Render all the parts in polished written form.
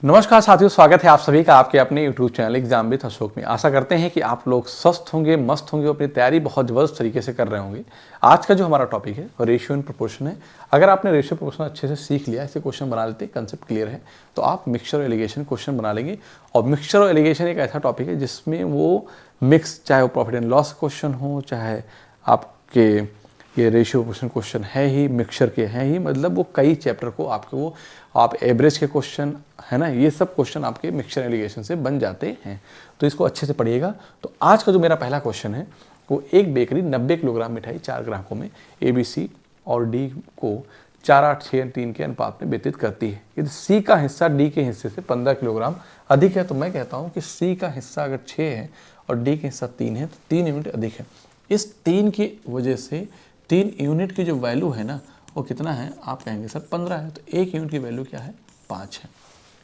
नमस्कार साथियों, स्वागत है आप सभी का आपके अपने YouTube channel exam with Ashok में। आशा करते हैं कि आप लोग स्वस्थ होंगे, मस्त होंगे, अपनी तैयारी बहुत ज़बरदस्त तरीके से कर रहे होंगे। आज का जो हमारा टॉपिक है वो रेशियो एंड प्रोपोर्शन है। अगर आपने रेशियो प्रोपोर्शन अच्छे से सीख लिया, ऐसे क्वेश्चन बना लेते, कंसेप्ट क्लियर है, तो आप मिक्सचर और एलिगेशन क्वेश्चन बना लेंगे। और मिक्सचर और एलिगेशन एक ऐसा टॉपिक है जिसमें वो मिक्स, चाहे वो प्रॉफिट एंड लॉस क्वेश्चन हो, चाहे आपके ये रेशियो प्रोपोर्शन क्वेश्चन है ही, मिक्सचर के हैं ही, मतलब वो कई चैप्टर को आपके वो आप एवरेज के क्वेश्चन है ना, ये सब क्वेश्चन आपके मिक्सचर एलिगेशन से बन जाते हैं। तो इसको अच्छे से पढ़िएगा। तो आज का जो मेरा पहला क्वेश्चन है वो एक बेकरी 90 किलोग्राम मिठाई 4 ग्राहकों में ABC और D को 4, 8, 6, 3 के अनुपात में वितरित करती है। यदि C का हिस्सा D के हिस्से से 15 किलोग्राम अधिक है, तो मैं कहता हूँ कि C का हिस्सा अगर 6 है और D का हिस्सा 3 है तो 3 यूनिट अधिक है। इस 3 की वजह से 3 यूनिट की जो वैल्यू है ना वो कितना है, आप कहेंगे सर 15 है, तो 1 यूनिट की वैल्यू क्या है, 5 है।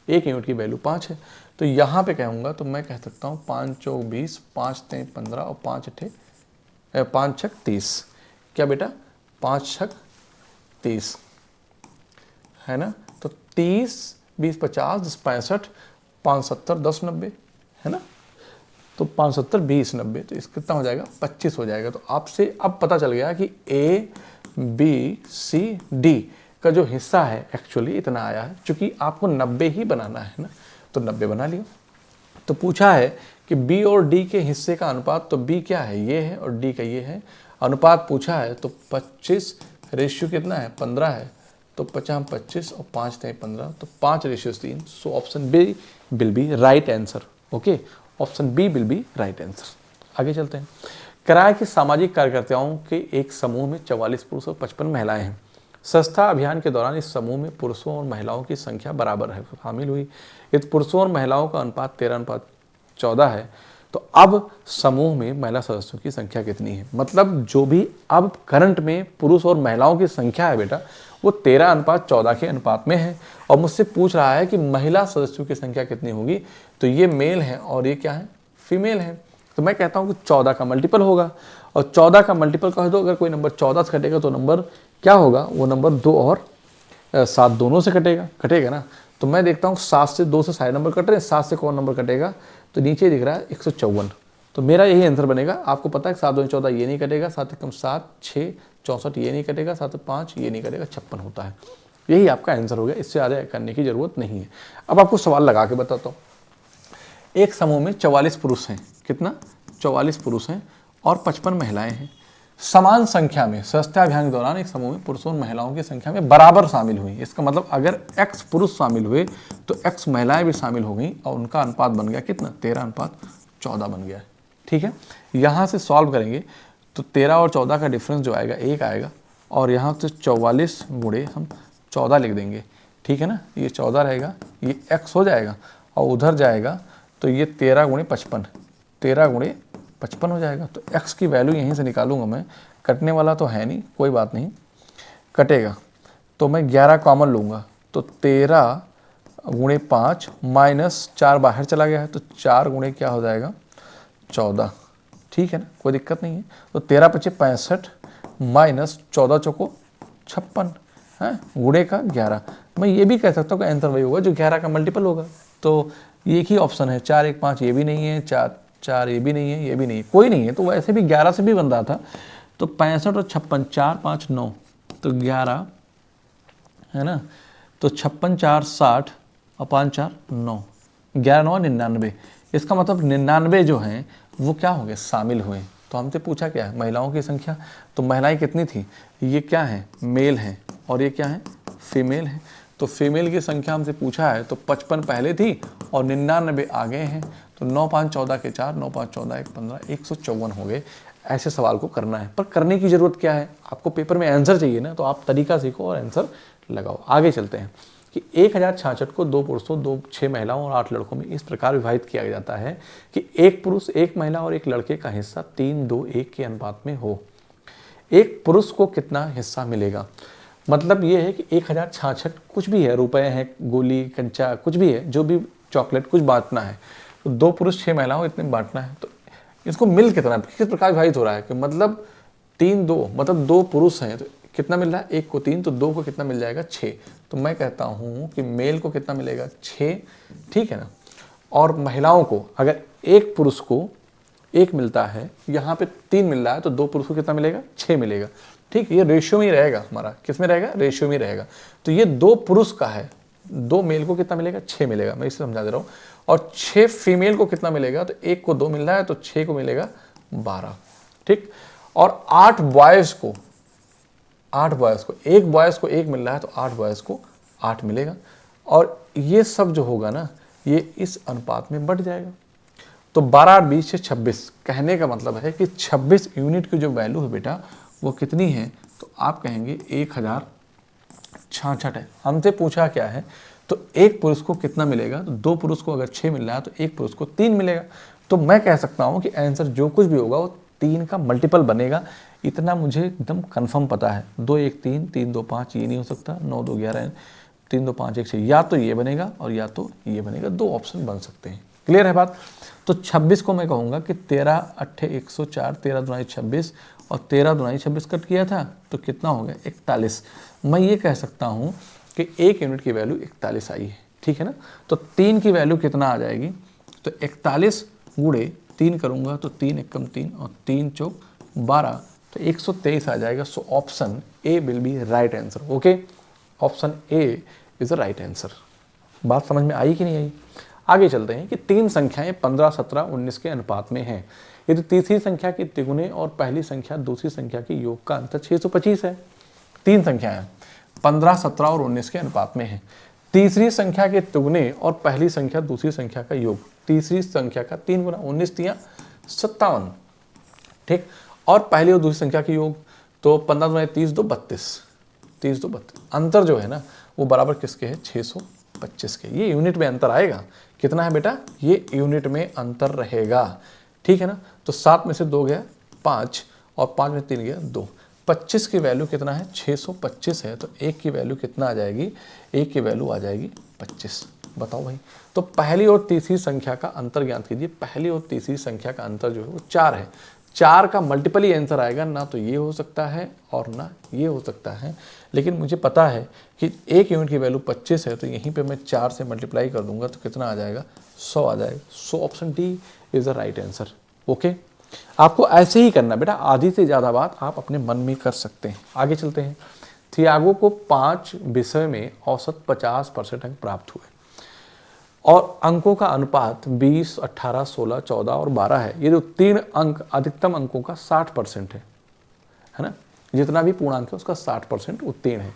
1 यूनिट की वैल्यू 5 है। तो यहाँ पे कहूँगा तो मैं कह सकता हूँ 5 चौक 20, 5 3 15 और 5 छक 30। क्या बेटा, 5 छक 30 है ना। तो 30, 20, 50, 10, 65, 5 70, 10 90 है ना। तो 5 70, 20, 90, तो इसका कितना हो जाएगा, 25 हो जाएगा। तो आपसे अब पता चल गया कि ABCD का जो हिस्सा है एक्चुअली इतना आया है। चूंकि आपको 90 ही बनाना है ना, तो 90 बना लिया। तो पूछा है कि B और D के हिस्से का अनुपात, तो B क्या है, ये है, और D का ये है। अनुपात पूछा है तो 25, रेशियो कितना है, 15 है, तो 50 25 और 5 3 15, तो 5:3। So option B will be right answer. Okay, option B will be right answer. आगे चलते हैं। किराए के सामाजिक कार्यकर्ताओं के एक समूह में 44 पुरुष और 55 महिलाएं हैं। स्वच्छता अभियान के दौरान इस समूह में पुरुषों और महिलाओं की संख्या बराबर है, शामिल हुई। यदि पुरुषों और महिलाओं का अनुपात 13:14 है, तो अब समूह में महिला सदस्यों की संख्या कितनी है। मतलब जो भी अब करंट में पुरुष और महिलाओं की संख्या है बेटा, वो 13:14 के अनुपात में है। और मुझसे पूछ रहा है कि महिला सदस्यों की संख्या कितनी होगी, तो ये मेल है और ये क्या है, फीमेल है। तो मैं कहता हूँ कि 14 का मल्टीपल होगा। और 14 का मल्टीपल कह दो, अगर कोई नंबर 14 से कटेगा तो नंबर क्या होगा, वो नंबर 2 और 7 दोनों से कटेगा ना। तो मैं देखता हूँ 7 से 2 से सारे नंबर कट रहे हैं, 7 से कौन नंबर कटेगा, तो नीचे दिख रहा है 154। तो मेरा यही आंसर बनेगा। आपको पता है 7 2 14 ये नहीं कटेगा, 7 कम 7 6 64 ये नहीं कटेगा, 7 5 ये नहीं कटेगा, 56 होता है। यही आपका आंसर हो गया, इससे ज़्यादा करने की जरूरत नहीं है। अब आपको सवाल लगा के बताता हूँ। एक समूह में 44 पुरुष हैं, कितना, 44 पुरुष हैं और 55 महिलाएं हैं। समान संख्या में स्वच्छता अभियान के दौरान एक समूह में पुरुषों और महिलाओं की संख्या में बराबर शामिल हुई। इसका मतलब अगर X पुरुष शामिल हुए तो X महिलाएं भी शामिल हो गई और उनका अनुपात बन गया कितना, 13:14 बन गया। ठीक है, यहाँ से सॉल्व करेंगे तो 13 और 14 का डिफरेंस जो आएगा 1 आएगा, और यहाँ से 44 गुणे हम 14 लिख देंगे। ठीक है ना, ये 14 रहेगा, ये X हो जाएगा, और उधर जाएगा तो ये 13 गुणे 55, 13 गुणे 55 हो जाएगा। तो x की वैल्यू यहीं से निकालूंगा मैं, कटने वाला तो है नहीं, कोई बात नहीं, कटेगा तो मैं 11 कॉमन लूँगा, तो 13 गुणे 5 माइनस 4 बाहर चला गया है, तो 4 गुणे क्या हो जाएगा, 14। ठीक है ना, कोई दिक्कत नहीं है। तो 13 × 5 = 65 माइनस 14 चौको 56 है, गुणे का 11। मैं ये भी कह सकता हूँ कि आंसर वही होगा जो 11 का मल्टीपल होगा। तो एक ही ऑप्शन है, 4 1 5 ये भी नहीं है, 4 4 ये भी नहीं है, ये भी नहीं है, कोई नहीं है। तो वैसे भी 11 से भी बन रहा था। तो 65 और 56, 4 5 9, तो 11 है ना। तो 56 4 60 और 5 4 9, 11 9 99। इसका मतलब 99 जो हैं वो क्या हो गए, शामिल हुए। तो हमसे पूछा क्या है, महिलाओं की संख्या। तो महिलाएं कितनी थी, ये क्या है, मेल है, और ये क्या है, फीमेल है। तो फीमेल की संख्या हमसे पूछा है, तो 55 पहले थी और 99 आ गए हैं। तो 9 5 14 के 4, 9 5 14 1 15, 154 हो गए। ऐसे सवाल को करना है, पर करने की जरूरत क्या है, आपको पेपर में आंसर चाहिए ना, तो आप तरीका सीखो और आंसर लगाओ। आगे चलते हैं कि 1066 को 2 पुरुषों 2 6 महिलाओं और 8 लड़कों में इस प्रकार विभाजित किया जाता है कि 1 पुरुष 1 महिला और 1 लड़के का हिस्सा 3 2 1 के अनुपात में हो। एक पुरुष को कितना हिस्सा मिलेगा, मतलब ये है कि 1066 कुछ भी है, रुपए हैं, गोली कंचा कुछ भी है, जो भी चॉकलेट कुछ बांटना है, तो 2 पुरुष 6 महिलाओं इतने बांटना है। तो इसको मिल कितना, किस प्रकार विभाजित हो रहा है कि मतलब 3 2, मतलब 2 पुरुष हैं तो कितना मिल रहा है, एक को 3 तो 2 को कितना मिल जाएगा 6। तो मैं कहता हूँ कि मेल को कितना मिलेगा 6, ठीक है ना। और महिलाओं को अगर एक पुरुष को 1 मिलता है, यहाँ पे 3 मिल रहा है, तो 2 पुरुष को कितना मिलेगा 6 मिलेगा, ठीक। ये रेशियो में ही रहेगा हमारा, किस में रहेगा, रेशियो में रहेगा। तो ये 2 पुरुष का है, 2 मेल को कितना मिलेगा 6 मिलेगा, मैं इसे समझा दे रहा हूँ। और 6 फीमेल को कितना मिलेगा, तो 1 को 2 मिल रहा है तो 6 को मिलेगा 12, ठीक। और 8 बॉयज़ को, 8 बॉयज़ को, एक बॉयज़ को 1 मिल रहा है तो 8 बॉयज़ को 8 मिलेगा। और ये सब जो होगा ना, ये इस अनुपात में बढ़ जाएगा। तो 12 और 20 से 26, कहने का मतलब है कि 26 यूनिट की जो वैल्यू है बेटा वो कितनी है, तो आप कहेंगे 1066 है। हमसे पूछा क्या है, तो एक पुरुष को कितना मिलेगा, तो 2 पुरुष को अगर 6 मिल रहा है तो एक पुरुष को 3 मिलेगा। तो मैं कह सकता हूँ कि आंसर जो कुछ भी होगा वो 3 का मल्टीपल बनेगा, इतना मुझे एकदम कंफर्म पता है। 2 1 3, 3 2 5 ये नहीं हो सकता, 9 2 11, 3 2 5 1 6, या तो ये बनेगा और या तो ये बनेगा, 2 ऑप्शन बन सकते हैं। क्लियर है बात। तो 26 को मैं कहूँगा कि 13 8 104, 13 दूनी 26 और 13 दूनी 26 कट किया था तो कितना हो गया 41। मैं ये कह सकता हूँ कि 1 यूनिट की वैल्यू 41 आई है, ठीक है ना। तो 3 की वैल्यू कितना आ जाएगी, तो 41 गुणे 3 करूँगा तो 3 एकम 3 और 3 चौक 12, तो 123 आ जाएगा। So option A will be right answer. Okay, option A is the right answer. बात समझ में आई कि नहीं आई। आगे चलते हैं कि 3 संख्याएं 15, 17, 19 के अनुपात में हैं। यदि तीसरी संख्या की तिगुने और पहली संख्या दूसरी संख्या के योग का अंतर 625 है। 3 संख्याएं 15, 17 और 19 के अनुपात में हैं। तीसरी संख्या के तिगुने और पहली संख्या दूसरी संख्या का योग, तीसरी संख्या का 3 गुना 19 3 57, ठीक। और पहली और दूसरी संख्या के योग, तो 15 दूनी 30 2 32, 30 2 32। अंतर जो है ना वो बराबर किसके है, 625 के। ये यूनिट में अंतर आएगा। कितना है बेटा, ये यूनिट में अंतर रहेगा, ठीक है ना। तो 7 में से 2 गया 5 और 5 में 3 गया 2। 25 की वैल्यू कितना है, 625 है, तो 1 की वैल्यू कितना आ जाएगी, 1 की वैल्यू आ जाएगी 25। बताओ भाई। तो पहली और तीसरी संख्या का अंतर ज्ञात कीजिए। पहली और तीसरी संख्या का अंतर जो है वो 4 है। 4 का मल्टीपल ही आंसर आएगा, ना तो ये हो सकता है और ना ये हो सकता है। लेकिन मुझे पता है कि 1 यूनिट की वैल्यू 25 है, तो यहीं पे मैं 4 से मल्टीप्लाई कर दूंगा तो कितना आ जाएगा, 100 आ जाएगा। So option D is the right answer. Okay, आपको ऐसे ही करना बेटा, आधी से ज़्यादा बात आप अपने मन में कर सकते हैं। आगे चलते हैं। थियागो को 5 विषय में औसत 50% अंक प्राप्त हुए और अंकों का अनुपात 20, 18, 16, 14 और 12 है। ये जो 3 अंक अधिकतम अंकों का 60% है ना। जितना भी पूर्णांक है उसका 60% उत्तीर्ण है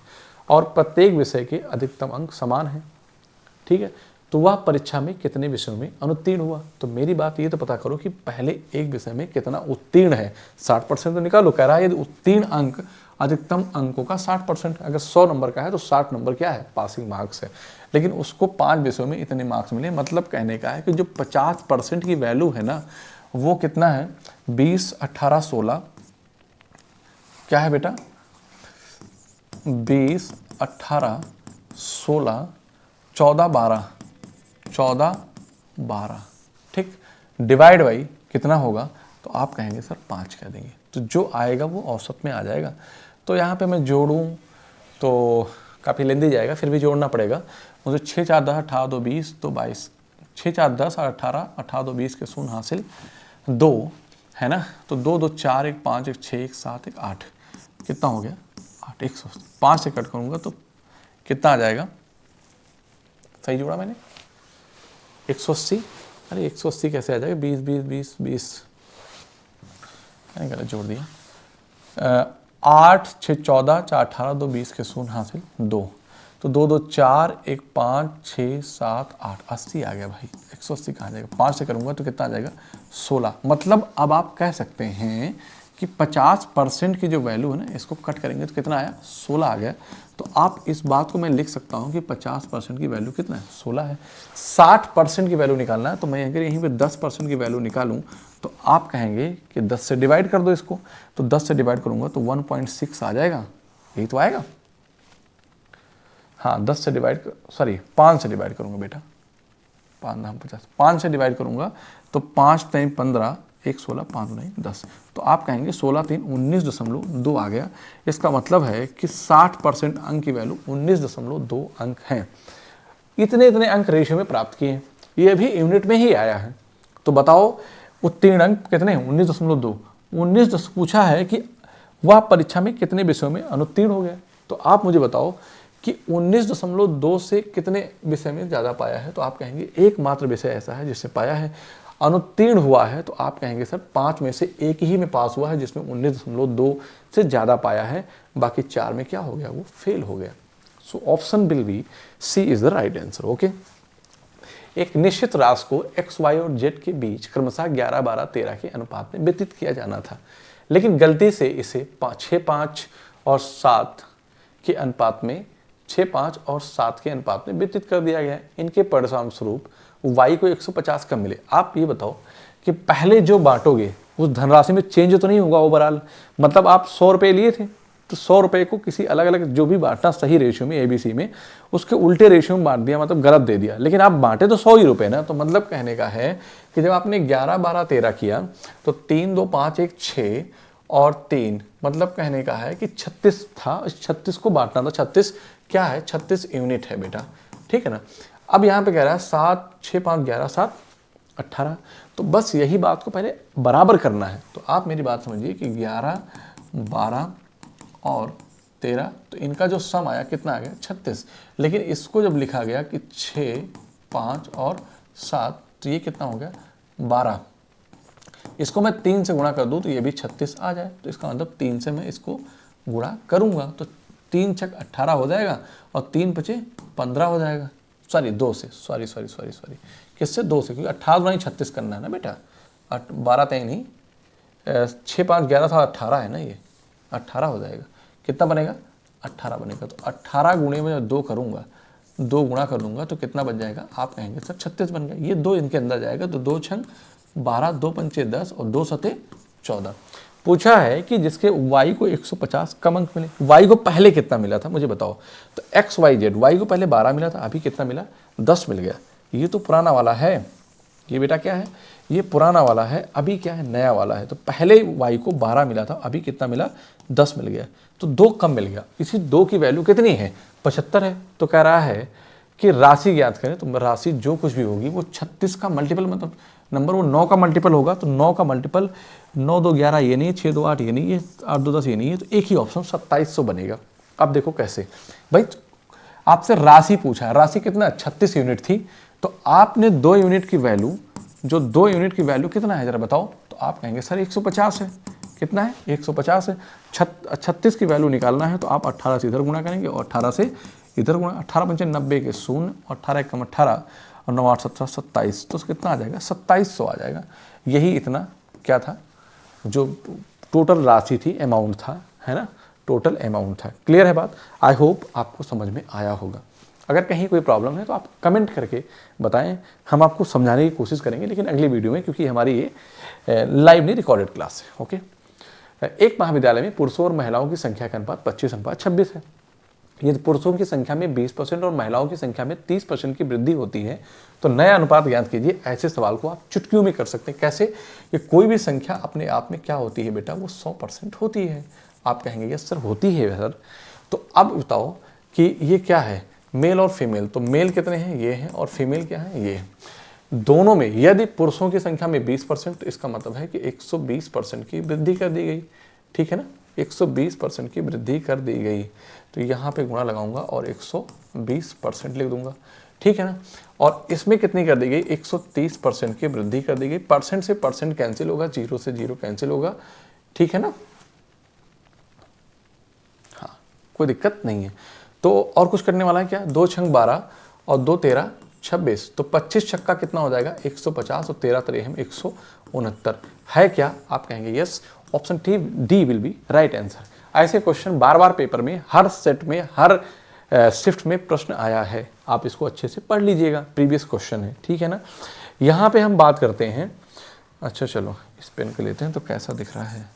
और प्रत्येक विषय के अधिकतम अंक समान है, ठीक है। तो वह परीक्षा में कितने विषयों में अनुत्तीर्ण हुआ। तो मेरी बात ये तो पता करो कि पहले एक विषय में कितना उत्तीर्ण है, 60% तो निकालो। कह रहा है यदि उत्तीर्ण अंक अधिकतम अंकों का 60%, अगर 100 नंबर का है तो 60 नंबर क्या है, पासिंग मार्क्स है। लेकिन उसको 5 विषयों में इतने मार्क्स मिले, मतलब कहने का है कि जो 50% की वैल्यू है ना वो कितना है, 20, 18, 16, क्या है बेटा, 20, 18, 16, 14, 12, ठीक। डिवाइड बाई कितना होगा, तो आप कहेंगे सर 5 कह देंगे, तो जो आएगा वो औसत में आ जाएगा। तो यहाँ पे मैं जोड़ूँ तो काफ़ी लेंदी जाएगा, फिर भी जोड़ना पड़ेगा मुझे। 6 4 10 18 2 20 तो 22, 6 4 10 और 18 18 2 20 के शून्य हासिल 2 है ना। तो 2 2 4 1 5 1 6 1 7 1 8, कितना हो गया 8, 105 से कट करूँगा तो कितना आ जाएगा, सही जोड़ा मैंने, 180। अरे 180 कैसे आ जाएगा, 20 20 20 20, मैंने गलत जोड़ दिया। 8 6 14 4 18 2 20 के शून्य हासिल 2, तो 2 2 4 1 5 6 7 8, 80 आ गया भाई। 180 कहाँ जाएगा, 5 से करूँगा तो कितना आ जाएगा 16। मतलब अब आप कह सकते हैं कि 50% की जो वैल्यू है ना इसको कट करेंगे तो कितना आया, 16 आ गया। तो आप इस बात को मैं लिख सकता हूँ कि 50% की वैल्यू कितना है, 16 है। 60% की वैल्यू निकालना है, तो मैं अगर यहीं पे 10% की वैल्यू निकालूं तो आप कहेंगे कि 10 से डिवाइड कर दो इसको, तो 10 से डिवाइड करूंगा तो 1.6 आ जाएगा, यही तो आएगा। हाँ 10 से डिवाइड, सॉरी 5 से डिवाइड करूंगा बेटा, 5 से डिवाइड करूंगा तो 5 टाइम 15 1 16 5 9 10, तो आप कहेंगे 16 3 19.2 आ गया। इसका मतलब है कि 60% अंक की वैल्यू 19.2 अंक हैं। इतने इतने अंक रेशियो में प्राप्त किए, ये भी यूनिट में ही आया है। तो बताओ उत्तीर्ण अंक कितने हैं? 19.2। 19 पूछा है कि वह परीक्षा में कितने विषयों में अनुत्तीर्ण हो गया। तो आप मुझे बताओ कि 19.2 से कितने विषय में ज़्यादा पाया है? तो आप कहेंगे एकमात्र विषय ऐसा है जिससे पाया है। अनुत्तीर्ण हुआ है तो आप कहेंगे सर 5 में से एक ही में पास हुआ है जिसमें 19.2 से ज़्यादा पाया है, बाकी 4 में क्या हो गया? वो फेल हो गया। So option will be C is the right answer. Okay, एक निश्चित राशि को एक्स वाई और जेड के बीच क्रमशः 11 12 13 के अनुपात में वितरित किया जाना था, लेकिन गलती से इसे 6 5 और 7 के अनुपात में 6 5 और 7 के अनुपात में वितरित कर दिया गया है। इनके परिणाम स्वरूप y को 150 कम मिले। आप ये बताओ कि पहले जो बांटोगे उस धनराशि में चेंज तो नहीं होगा ओवरऑल? मतलब आप 100 रुपये लिए थे तो 100 रुपये को किसी अलग अलग जो भी बांटना सही रेशियो में ABC में, उसके उल्टे रेशियो में बांट दिया, मतलब गलत दे दिया, लेकिन आप बांटे तो 100 ही रुपये ना। तो मतलब कहने का है कि जब आपने 11 12 13 किया तो 3 2 5 1 6 और 3, मतलब कहने का है कि 36 था, 36 को बांटना था। 36 क्या है? 36 यूनिट है बेटा, ठीक है ना। अब यहाँ पे कह रहा है 7 6 5 11 7 18, तो बस यही बात को पहले बराबर करना है। तो आप मेरी बात समझिए कि 11 12 और 13, तो इनका जो सम आया कितना आ गया? 36। लेकिन इसको जब लिखा गया कि 6 5 और 7, तो ये कितना हो गया? 12। इसको मैं 3 से गुणा कर दूं तो ये भी 36 आ जाए, तो इसका मतलब 3 से मैं इसको गुणा करूंगा तो 3 छक 18 हो जाएगा और 3 5 15 हो जाएगा। सॉरी 2 से, सॉरी किससे? 2 से, क्योंकि 18 गुणा 36 करना है ना बेटा। 12 तय नहीं, 6 5 11 था, 18 है ना, ये 18 हो जाएगा। कितना बनेगा? 18 बनेगा। तो 18 गुणे में जब 2 करूंगा, 2 गुणा कर लूंगा तो कितना बन जाएगा? आप कहेंगे सर 36 बन गया। ये 2 इनके अंदर जाएगा तो 2 छंग 12, 2 पंचे 10 और 2 सते 14। पूछा है कि जिसके y को 150 कम अंक मिले। y को पहले कितना मिला था मुझे बताओ? तो एक्स वाई जेड, y को पहले 12 मिला था, अभी कितना मिला? 10 मिल गया। ये तो पुराना वाला है, ये बेटा क्या है? ये पुराना वाला है, अभी क्या है? नया वाला है। तो पहले y को 12 मिला था, अभी कितना मिला? 10 मिल गया, तो 2 कम मिल गया। इसी 2 की वैल्यू कितनी है? 75 है। तो कह रहा है कि राशि ज्ञात करें। तो राशि जो कुछ भी होगी वो 36 का मल्टीपल, मतलब नंबर वो 9 का मल्टीपल होगा। तो 9 का मल्टीपल 9 2 11 ये नहीं है, 6 2 8 ये नहीं है, 8 2 10 ये नहीं है, तो एक ही ऑप्शन 2700 बनेगा। अब देखो कैसे भाई, आपसे राशि पूछा है, राशि कितना? 36 यूनिट थी, तो आपने 2 यूनिट की वैल्यू, जो 2 यूनिट की वैल्यू कितना है जरा बताओ? तो आप कहेंगे सर 150 है। कितना है? 150 है। 36 की वैल्यू निकालना है तो आप 18 से इधर गुणा करेंगे और 18 से इधर गुणा। 18 पंचे 90 के 0 और 18 एकम 18 और 9 8 17 27, तो कितना आ जाएगा? 2700 आ जाएगा। यही इतना क्या था? जो टोटल राशि थी, अमाउंट था, है ना, टोटल अमाउंट था। क्लियर है बात? आई होप आपको समझ में आया होगा। अगर कहीं कोई प्रॉब्लम है तो आप कमेंट करके बताएं, हम आपको समझाने की कोशिश करेंगे, लेकिन अगली वीडियो में, क्योंकि हमारी ये लाइव नहीं रिकॉर्डेड क्लास है। ओके, एक महाविद्यालय में पुरुषों और महिलाओं की संख्या का अनुपात 25:26 है। यदि पुरुषों की संख्या में 20% और महिलाओं की संख्या में 30% की वृद्धि होती है तो नया अनुपात ज्ञात कीजिए। ऐसे सवाल को आप चुटकियों में कर सकते हैं। कैसे? कि कोई भी संख्या अपने आप में क्या होती है बेटा? वो 100% होती है। आप कहेंगे यस सर होती है सर। तो अब बताओ कि ये क्या है? मेल और फीमेल। तो मेल कितने हैं? ये हैं, और फीमेल क्या है? ये है। दोनों में यदि पुरुषों की संख्या में 20%, तो इसका मतलब है कि 120% की वृद्धि कर दी गई। ठीक है ना, 120% की वृद्धि कर दी गई। तो यहाँ पे गुणा लगाऊंगा और 120% लिख दूंगा। ठीक है ना, और इसमें कितनी कर दी गई? 130% की वृद्धि कर दी गई। परसेंट से परसेंट कैंसिल होगा, 0 से 0 कैंसिल होगा। ठीक है ना, हाँ कोई दिक्कत नहीं है। तो और कुछ करने वाला है क्या? 2 छंग 12 और 2 13 26, तो 25 छक्का कितना हो जाएगा? 150 और 13 3 169 है क्या? आप कहेंगे yes, option D will be right answer. ऐसे क्वेश्चन बार बार पेपर में, हर सेट में, हर शिफ्ट में प्रश्न आया है। आप इसको अच्छे से पढ़ लीजिएगा, प्रीवियस क्वेश्चन है। ठीक है ना, यहाँ पे हम बात करते हैं। अच्छा चलो इस पेन को लेते हैं, तो कैसा दिख रहा है?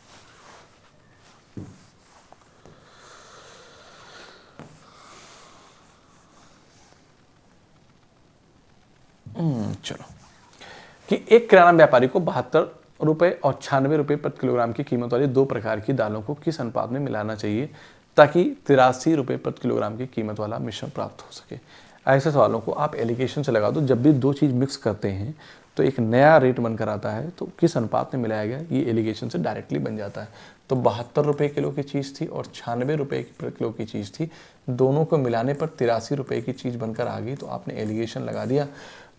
चलो, कि एक किराना व्यापारी को 72 रुपये और 96 रुपये प्रति किलोग्राम की कीमत वाली 2 प्रकार की दालों को किस अनुपात में मिलाना चाहिए ताकि 83 रुपये प्रति किलोग्राम की कीमत वाला मिश्रण प्राप्त हो सके। ऐसे सवालों को आप एलिगेशन से लगा दो। जब भी दो चीज़ मिक्स करते हैं तो एक नया रेट बनकर आता है, तो किस अनुपात में मिलाया गया ये एलिगेशन से डायरेक्टली बन जाता है। तो 72 रुपये किलो की चीज़ थी और 96 रुपये प्रति किलो की चीज़ थी, दोनों को मिलाने पर 83 रुपये की चीज़ बनकर आ गई, तो आपने एलिगेशन लगा दिया।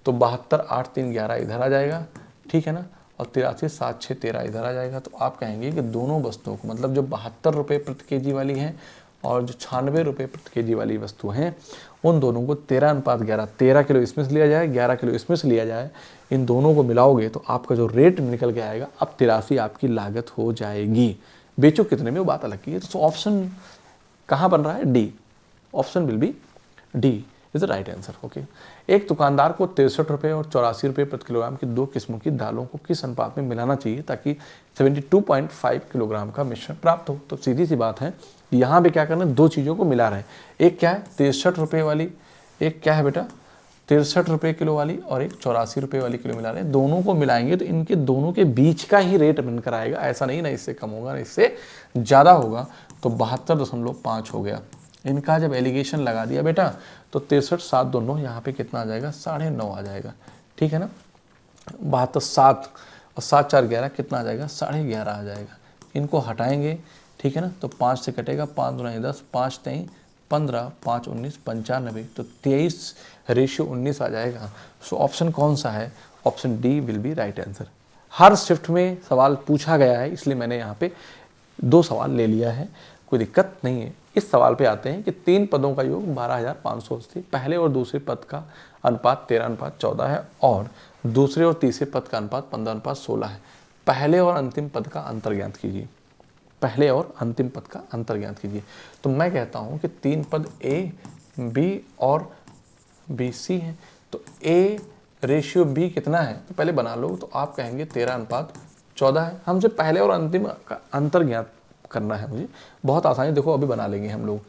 तो 72 8 3 11 इधर आ जाएगा, ठीक है ना, और 83 7 6 13 इधर आ जाएगा। तो आप कहेंगे कि दोनों वस्तुओं को, मतलब जो 72 रुपये प्रति केजी वाली हैं और जो 96 रुपये प्रति केजी वाली वस्तु हैं, उन दोनों को 13:11, 13 किलो इसमें से लिया जाए, 11 किलो इसमें से लिया जाए, इन दोनों को मिलाओगे तो आपका जो रेट निकल के आएगा, अब 83 आपकी लागत हो जाएगी। बेचो कितने में वो बात अलग की है। तो ऑप्शन कहाँ बन रहा है? D. Option will B D is the right answer. Okay. एक दुकानदार को 63 रुपये और 84 रुपये प्रति किलोग्राम की 2 किस्मों की दालों को किस अनुपात में मिलाना चाहिए ताकि 72.5 किलोग्राम का मिश्रण प्राप्त हो। तो सीधी सी बात है, यहाँ पे क्या करना है, दो चीज़ों को मिला रहे हैं। एक क्या है 63 रुपये वाली, एक क्या है बेटा 63 रुपये किलो वाली, और एक 84 रुपये वाली किलो मिला रहे हैं। दोनों को मिलाएंगे तो इनके दोनों के बीच का ही रेट बनकर आएगा। ऐसा नहीं ना इससे कम होगा ना इससे ज़्यादा होगा। तो 72.5 हो गया। इनका जब एलिगेशन लगा दिया बेटा तो 63 7 2 9, यहाँ पे कितना आ जाएगा 9.5 आ जाएगा, ठीक है ना। 72 7 और 7 4 11 कितना आ जाएगा 11.5 आ जाएगा। इनको हटाएंगे, ठीक है ना, तो 5 से कटेगा, 5 दूना 10, 5 3 15, 5 19 95, तो 23:19 आ जाएगा। सो ऑप्शन कौन सा है? Option D will be right answer. Her shift में सवाल पूछा गया है, इसलिए मैंने यहाँ पे 2 सवाल ले लिया है, कोई दिक्कत नहीं है। इस सवाल पे आते हैं कि 3 पदों का योग 12,580, पहले और दूसरे पद का अनुपात 13:14 है और दूसरे और तीसरे पद का अनुपात 15:16 है। पहले और अंतिम पद का अंतर ज्ञात कीजिए। पहले और अंतिम पद का अंतर ज्ञात कीजिए। तो मैं कहता हूँ कि 3 पद ए, बी और बी सी हैं। तो ए रेशियो बी कितना है तो पहले बना लो। तो आप कहेंगे 13:14 है। हमसे पहले और अंतिम का अंतर ज्ञात करना है मुझे, बहुत आसानी, देखो अभी बना लेंगे हम लोग।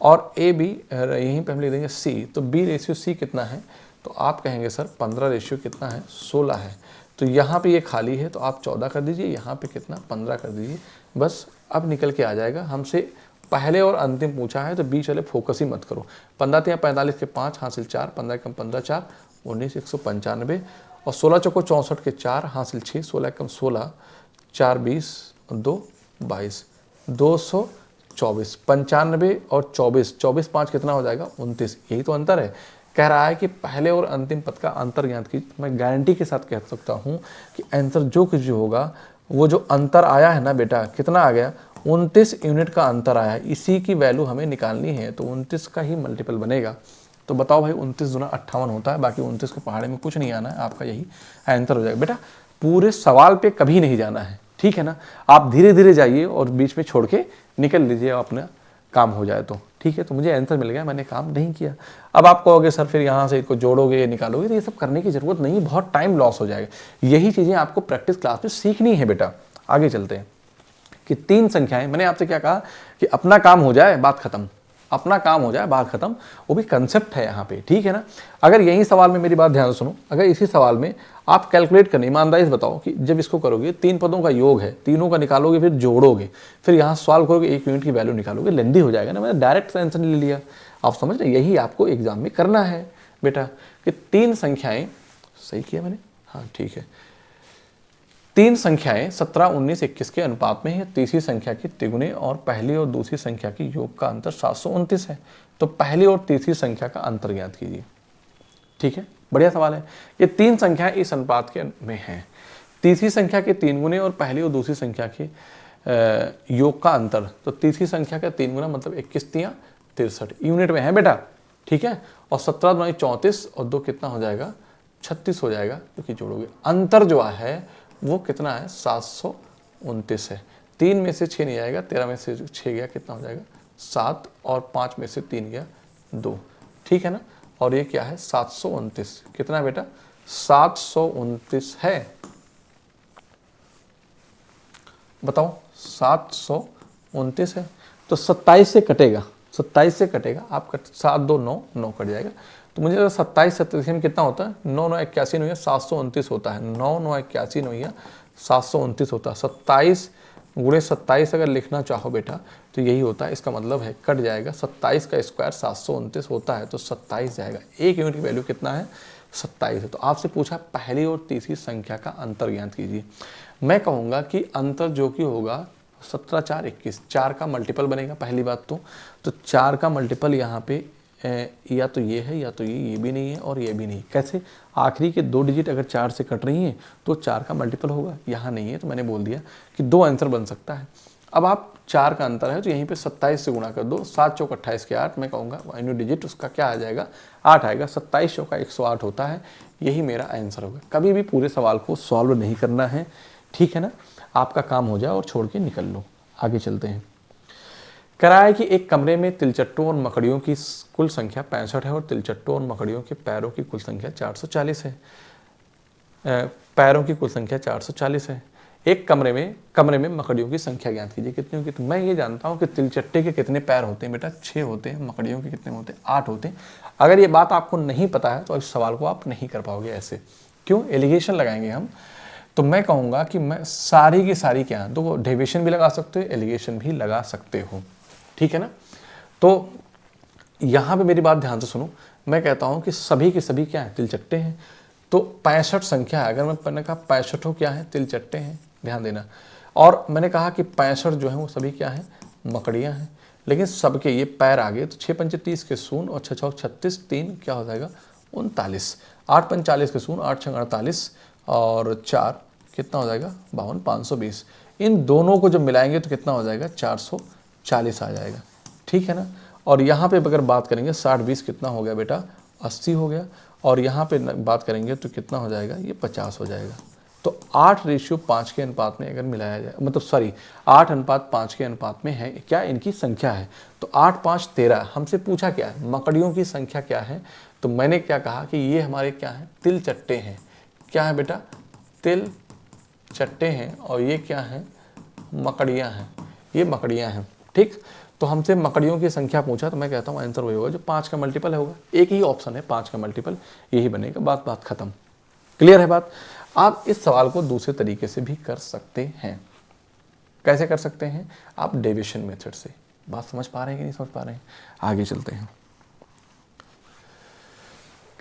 और ए बी यहीं पे हम लिख देंगे सी, तो बी रेशियो सी कितना है तो आप कहेंगे सर 15 रेशियो कितना है 16 है। तो यहाँ पे ये खाली है तो आप 14 कर दीजिए, यहाँ पे कितना 15 कर दीजिए, बस अब निकल के आ जाएगा। हमसे पहले और अंतिम पूछा है तो बीच वाले फोकस ही मत करो। 15 45 के 5 हासिल 4, 15 कम 15 4 19 195, और 16 चौको 64 के 4 हासिल 6, 16 कम 16 4 20 2 22 224, 95 और 24, 24 5 कितना हो जाएगा 29। यही तो अंतर है। कह रहा है कि पहले और अंतिम पद का अंतर ज्ञात की। मैं गारंटी के साथ कह सकता हूँ कि आंसर जो कुछ भी होगा, वो जो अंतर आया है ना बेटा, कितना आ गया 29 यूनिट का अंतर आया है। इसी की वैल्यू हमें निकालनी है, तो 29 का ही मल्टीपल बनेगा। तो बताओ भाई 29 दूना 58 होता है, बाकी 29 के पहाड़े में कुछ नहीं आना है, आपका यही आंसर हो जाएगा। बेटा पूरे सवाल पे कभी नहीं जाना है, ठीक है ना। आप धीरे धीरे जाइए और बीच में छोड़ के निकल लीजिए, अपना काम हो जाए तो ठीक है। तो मुझे आंसर मिल गया, मैंने काम नहीं किया। अब आप कहोगे सर फिर यहाँ से इसको जोड़ोगे निकालोगे, तो ये सब करने की जरूरत नहीं, बहुत टाइम लॉस हो जाएगा। यही चीज़ें आपको प्रैक्टिस क्लास में सीखनी है बेटा। आगे चलते हैं कि 3 संख्याएं, मैंने आपसे क्या कहा कि अपना काम हो जाए बात खत्म, अपना काम हो जाए बात खत्म, वो भी कंसेप्ट है यहाँ पे, ठीक है ना। अगर यही सवाल में, मेरी बात ध्यान से सुनो, अगर इसी सवाल में आप कैलकुलेट करने, ईमानदारी से बताओ कि जब इसको करोगे 3 पदों का योग है, तीनों का निकालोगे, फिर जोड़ोगे, फिर यहाँ सॉल्व करोगे, 1 यूनिट की वैल्यू निकालोगे, लेंदी हो जाएगा ना। मैंने डायरेक्ट आंसर ले लिया, आप समझ रहे, यही आपको एग्जाम में करना है बेटा कि 3 संख्याएं, सही किया मैंने, हाँ ठीक है, 3 संख्याएं 17 19 21 के अनुपात में है। तीसरी संख्या की तिगुने और पहली और दूसरी संख्या की योग का अंतर 729 है। तो पहली और तीसरी संख्या का अंतर ज्ञात कीजिए, ठीक है। बढ़िया सवाल है। ये 3 संख्याएं इस अनुपात के में हैं। तीसरी संख्या के 3 गुने और पहली और दूसरी संख्या के योग का अंतर, तो तीसरी संख्या का 3 गुना मतलब 21 3 63 यूनिट में है बेटा, ठीक है। और 17 दूनी 34 और 2 कितना हो जाएगा 36 हो जाएगा, क्योंकि जोड़ोगे। अंतर जो है वो कितना है 729 है। 3 में से 6 नहीं आएगा, 13 में से 6 गया, कितना हो जाएगा 7, और 5 में से 3 गया 2, ठीक है ना। और ये क्या है 729, कितना बेटा 729 है, बताओ 729 है। तो 27 से कटेगा, 27 से कटेगा, आप 7 2 9 9 कट जाएगा। तो मुझे 27 27 में कितना होता है 9 9 81 9 729 होता है। 9 9 81 9 729 होता है। 27 गुणे 27 अगर लिखना चाहो बेटा तो यही होता है। इसका मतलब है कट जाएगा, 27 का स्क्वायर 729 होता है तो 27 जाएगा। एक यूनिट की वैल्यू कितना है? 27 है। तो आपसे पूछा पहली और तीसरी संख्या का अंतर ज्ञात कीजिए। मैं कहूँगा कि अंतर जो कि होगा 17 4 21, 4 का मल्टीपल बनेगा पहली बात तो 4 का मल्टीपल यहाँ पे या तो ये है या तो ये भी नहीं है और ये भी नहीं। कैसे? आखिरी के 2 डिजिट अगर 4 से कट रही हैं तो 4 का मल्टीपल होगा, यहाँ नहीं है तो मैंने बोल दिया कि 2 आंसर बन सकता है। अब आप 4 का अंतर है तो यहीं पे 27 से गुणा कर दो, 7 चौक 28 के 8, मैं कहूँगा न्यू डिजिट उसका क्या आ जाएगा? 8 आएगा। 27 चौका 108 होता है, यही मेरा आंसर होगा। कभी भी पूरे सवाल को सॉल्व नहीं करना है, ठीक है ना? आपका काम हो जाए और छोड़ के निकल लो। आगे चलते हैं। करा है कि एक कमरे में तिलचट्टों और मकड़ियों की कुल संख्या 65 है और तिलचट्टों और मकड़ियों के पैरों की कुल संख्या 440 है। पैरों की कुल संख्या 440 है। एक कमरे में मकड़ियों की संख्या ज्ञात कीजिए, कितनी होगी? तो मैं ये जानता हूँ कि तिलचट्टे के कितने पैर होते हैं बेटा? 6 होते हैं। मकड़ियों के कितने होते हैं? 8 होते हैं। अगर ये बात आपको नहीं पता है तो इस सवाल को आप नहीं कर पाओगे ऐसे। क्यों? एलिगेशन लगाएंगे हम। तो मैं कहूँगा कि मैं सारी की सारी क्या, तो डेविएशन भी लगा सकते हो, एलिगेशन भी लगा सकते हो, ठीक है ना? तो यहाँ पे मेरी बात ध्यान से सुनो। मैं कहता हूँ कि सभी के सभी क्या है? तिलचट्टे हैं। तो 65 संख्या है। अगर मैंने कहा 65 क्या है? तिलचट्टे हैं, ध्यान देना। और मैंने कहा कि 65 जो है वो सभी क्या है? मकड़ियाँ हैं। लेकिन सबके ये पैर आ गए तो 6 पंचे 30 के शून्य और 6 चौक 36, 3 क्या हो जाएगा? 39। 8 पंच 40 के शून्य, 8 छंग 48 और 4 कितना हो जाएगा? 52, 520। इन दोनों को जब मिलाएंगे तो कितना हो जाएगा? 440 आ जाएगा, ठीक है ना? और यहाँ पे अगर बात करेंगे 60 20 कितना हो गया बेटा? 80 हो गया। और यहाँ पे बात करेंगे तो कितना हो जाएगा? ये 50 हो जाएगा। तो 8:5 के अनुपात में अगर मिलाया जाए, मतलब सॉरी 8:5 के अनुपात में है क्या इनकी संख्या है। तो 8 5 13। हमसे पूछा क्या है? मकड़ियों की संख्या क्या है? तो मैंने क्या कहा कि ये हमारे क्या है? तिलचट्टे हैं। क्या है बेटा? तिल चट्टे हैं। और ये क्या है? मकड़ियाँ हैं। ये मकड़ियाँ हैं, ठीक। तो हमसे मकड़ियों की संख्या पूछा तो मैं कहता हूँ आंसर वही होगा जो 5 का मल्टीपल होगा। एक ही ऑप्शन है 5 का मल्टीपल, यही बनेगा। बात खत्म। क्लियर है बात? आप इस सवाल को दूसरे तरीके से भी कर सकते हैं। कैसे कर सकते हैं? आप डेविएशन मेथड से। बात समझ पा रहे हैं कि नहीं समझ पा रहे हैं? आगे चलते हैं।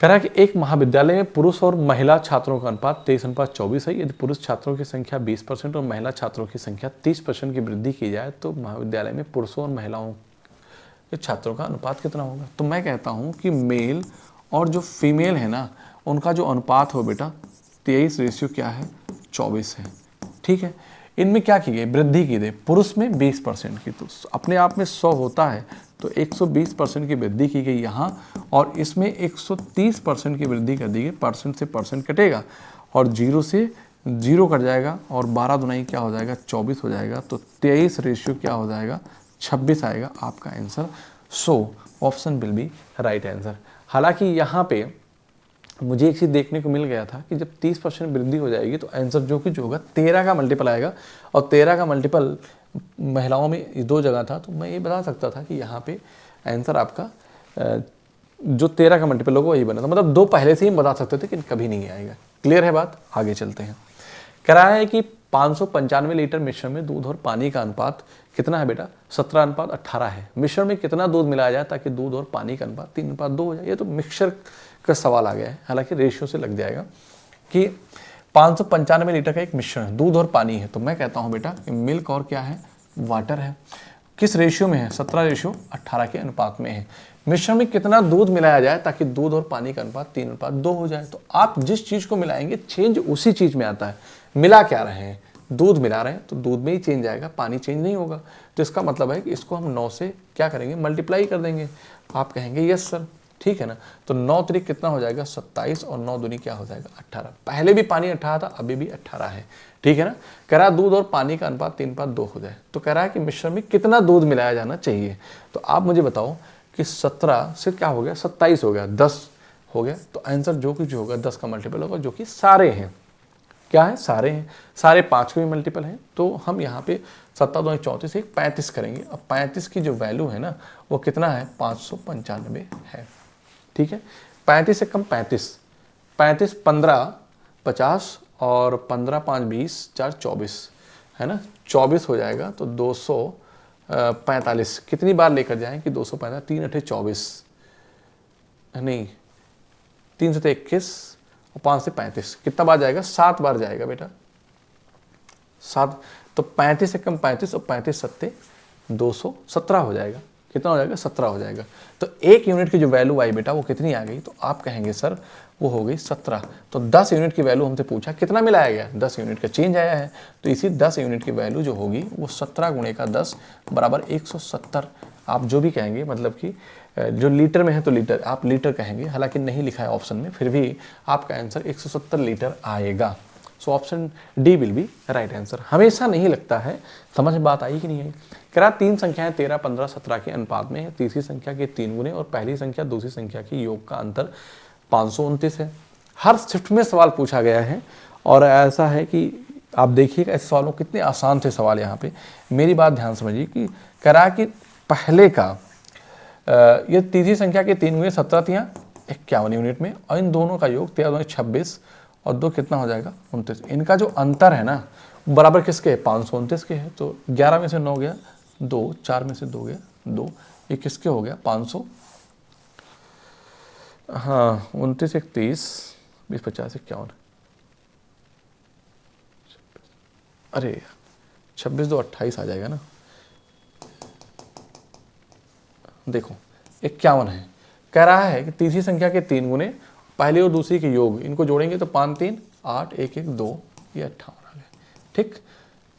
कह रहा है कि एक महाविद्यालय में पुरुष और महिला छात्रों का अनुपात 23:24 है। यदि पुरुष छात्रों की संख्या 20% और महिला छात्रों की संख्या 30% की वृद्धि की जाए तो महाविद्यालय में पुरुषों और महिलाओं के छात्रों का अनुपात कितना होगा? तो मैं कहता हूँ कि मेल और जो फीमेल है ना, उनका जो अनुपात हो बेटा 23 रेशियो क्या है? 24 है, ठीक है। इनमें क्या की गई? वृद्धि की गई। पुरुष में 20% की, तो अपने आप में 100 होता है तो 120% की वृद्धि की गई यहाँ, और इसमें 130% की वृद्धि कर दी गई। परसेंट से परसेंट कटेगा और 0 से 0 कट जाएगा और 12 दुनाई क्या हो जाएगा? 24 हो जाएगा। तो 23 रेशियो क्या हो जाएगा? 26 आएगा आपका answer. So option will B right answer. हालांकि यहाँ पे मुझे एक चीज़ देखने को मिल गया था कि जब 30% वृद्धि हो जाएगी तो आंसर जो कुछ होगा 13 का मल्टीपल आएगा, और 13 का मल्टीपल महिलाओं में 2 जगह था। तो मैं ये बता सकता था कि यहाँ पे आंसर आपका जो 13 का मल्टीपल होगा वही बना था। मतलब 2 पहले से ही बता सकते थे कि कभी नहीं आएगा। क्लियर है बात? आगे चलते हैं। कह रहा है कि 595 लीटर मिश्रण में दूध और पानी का अनुपात कितना है बेटा? 17:18 है। मिश्रण में कितना दूध मिलाया जाए ताकि दूध और पानी का अनुपात 3:2 हो जाए? ये तो मिक्सचर का सवाल आ गया है, हालांकि रेशियो से लग जाएगा कि 595 लीटर का एक मिश्रण दूध और पानी है। तो मैं कहता हूं बेटा कि मिल्क और क्या है? वाटर है। किस रेशियो में है? 17:18 के अनुपात में है। मिश्रण में कितना दूध मिलाया जाए ताकि दूध और पानी का अनुपात 3:2 हो जाए? तो आप जिस चीज को मिलाएंगे चेंज उसी चीज में आता है। मिला क्या रहे हैं? दूध मिला रहे हैं तो दूध में ही चेंज आएगा, पानी चेंज नहीं होगा। तो इसका मतलब है कि इसको हम 9 से क्या करेंगे? मल्टीप्लाई कर देंगे। आप कहेंगे यस सर, ठीक है ना। तो 9 त्रिक कितना हो जाएगा? 27 और 9 दूनी क्या हो जाएगा? 18। पहले भी पानी 18 था, अभी भी 18 है, ठीक है ना। कह रहा दूध और पानी का अनुपात 3:2 हो जाए। तो कह रहा है कि मिश्रण में कितना दूध मिलाया जाना चाहिए? तो आप मुझे बताओ कि 17 से क्या हो गया? 27 हो गया, 10 हो गया। तो आंसर जो कुछ होगा 10 का मल्टीपल होगा, जो कि सारे हैं। क्या है? सारे हैं। सारे 5 के भी मल्टीपल हैं। तो हम यहाँ पे 7 2 34 एक 35 करेंगे। अब 35 की जो वैल्यू है ना वो कितना है? 595 है, ठीक है। 35 से कम 35, 35 15 50 और 15 5 20 4 24 है ना, 24 हो जाएगा। तो 245 कितनी बार लेकर जाएं कि 245, 3 8 24 नहीं, 3 से 21 और 5 से 35, कितना बार जाएगा? 7 बार जाएगा बेटा, 7। तो 35 से कम 35 और 35 सत्ते 217 हो जाएगा। कितना हो जाएगा? 17 हो जाएगा। तो 1 यूनिट की जो वैल्यू आई बेटा वो कितनी आ गई? तो आप कहेंगे सर वो हो गई 17। तो 10 यूनिट की वैल्यू हमसे पूछा कितना मिलाया गया, 10 यूनिट का चेंज आया है। तो इसी 10 यूनिट की वैल्यू जो होगी वो 17 गुणे का 10 बराबर 170। आप जो भी कहेंगे, मतलब कि जो लीटर में है तो लीटर, आप लीटर कहेंगे, हालांकि नहीं लिखा है ऑप्शन में, फिर भी आपका आंसर 170 लीटर आएगा। So option D will be right answer. हमेशा नहीं लगता है, समझ में बात आई कि नहीं आई? कह रहा 3 संख्याएं 13 15 17 के अनुपात में है, तीसरी संख्या के 3 गुने और पहली संख्या दूसरी संख्या के योग का अंतर 529 है। हर शिफ्ट में सवाल पूछा गया है और ऐसा है कि आप देखिएगा ऐसे सवालों, कितने आसान थे सवाल यहाँ पे। मेरी बात ध्यान समझिए कि कह रहा कि पहले का ये तीसरी संख्या के 3 गुने 17 तियाँ 51 यूनिट में, और इन दोनों का योग 13 26 और 2 कितना हो जाएगा? 29। इनका जो अंतर है ना बराबर किसके है? 529 के है। तो 11 में से 9 गया 2, 4 में से 2 गया 2, ये किसके हो गया? 500, हाँ 29 1 30 20 50 51, अरे 26 2 28 आ जाएगा ना। देखो 51 है, कह रहा है कि तीसरी संख्या के 3 गुने पहली और दूसरी के योग, इनको जोड़ेंगे तो 5 3 8 1 1 2, ये 58 आ गया। ठीक,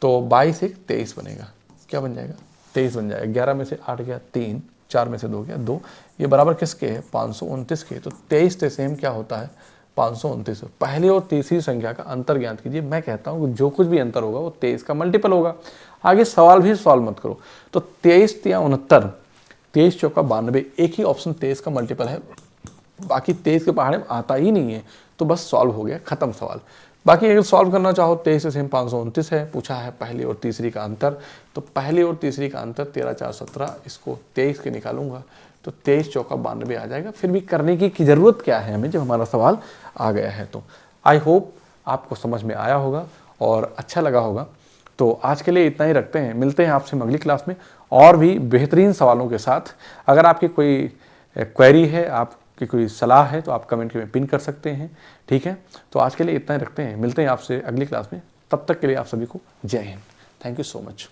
तो 22 1 23 बनेगा। क्या बन जाएगा? 23 बन जाएगा। 11 में से 8 गया 3, 4 में से 2 गया 2, ये बराबर किसके है? 529 के। तो 23 से सेम क्या होता है? 529। पहली और तीसरी संख्या का अंतर ज्ञात कीजिए। मैं कहता हूँ कि जो कुछ भी अंतर होगा वो 23 का मल्टीपल होगा। आगे सवाल भी सॉल्व मत करो। तो 23 या 69, 23 चौका 92, एक ही ऑप्शन 23 का मल्टीपल है, बाकी 23 के पहाड़े में आता ही नहीं है। तो बस सॉल्व हो गया, खत्म सवाल। बाकी अगर सॉल्व करना चाहो 23 से सेम 529 है, पूछा है पहली और तीसरी का अंतर। तो पहली और तीसरी का अंतर 13 4 17, इसको 23 के निकालूंगा तो 23 चौका 92 आ जाएगा। फिर भी करने की ज़रूरत क्या है हमें, जब हमारा सवाल आ गया है। तो आई होप आपको समझ में आया होगा और अच्छा लगा होगा। तो आज के लिए इतना ही रखते हैं, मिलते हैं आपसे अगली क्लास में और भी बेहतरीन सवालों के साथ। अगर आपकी कोई क्वेरी है, आपकी कोई सलाह है तो आप कमेंट में पिन कर सकते हैं। ठीक है, तो आज के लिए इतना ही रखते हैं, मिलते हैं आपसे अगली क्लास में। तब तक के लिए आप सभी को जय Hind. Thank you so much.